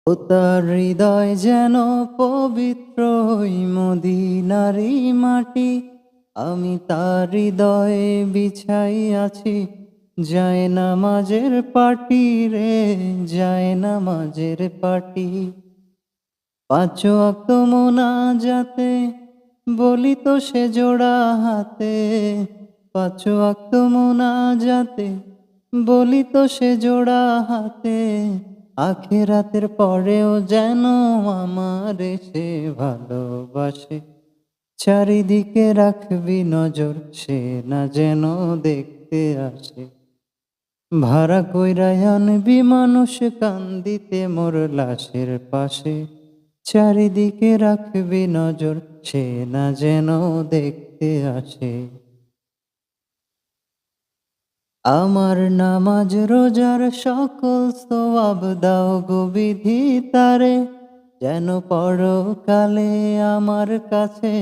ও তার হৃদয় যেন পবিত্র ওই মদিনারি মাটি। আমি তার হৃদয়ে বিছাই আছি জায়নামাজের পাটি রে, জায়নামাজের পাটি। পাঁচ ওয়াক্ত মোনাজাতে বলি তো সে জোড়া হাতে, পাঁচ ওয়াক্ত মোনাজাতে বলি তো সে জোড়া হাতে। আখিরাতের পরেও যেন আমারে সে ভালোবাসে। চারিদিকে রাখবি নজর, সে না যেন দেখতে আসে। ভাড়া কইরা আনবি মানুষ কান্দিতে মোর লাশের পাশে। চারিদিকে রাখবি নজর, সে না যেন দেখতে আসে। আমার নামাজ রোজার সকল সওয়াব দাও গো বিধিতারে, যেন পরকালে আমার কাছে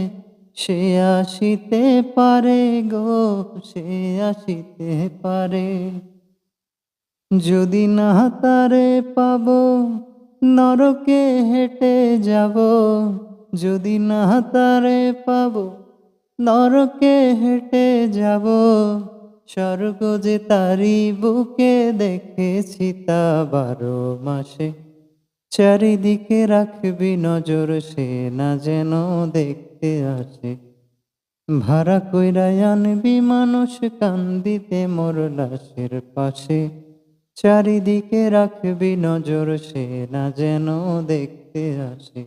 সে আসিতে পারে গো, সে আসিতে পারে। যদি না তারে পাবো নরকে হেঁটে যাব, যদি না তারে পাবো নরকে হেঁটে যাব। স্বর্গ যে তারি বুকে দেখেছি তা 12 মাসে। চারিদিকে রাখবি নজর, সে না যেন দেখতে আসে। ভাড়া কইরা আনবি মানুষ কান্দিতে মোর লাশের পাশে। চারিদিকে রাখবি নজর, সে না যেন দেখতে আসে।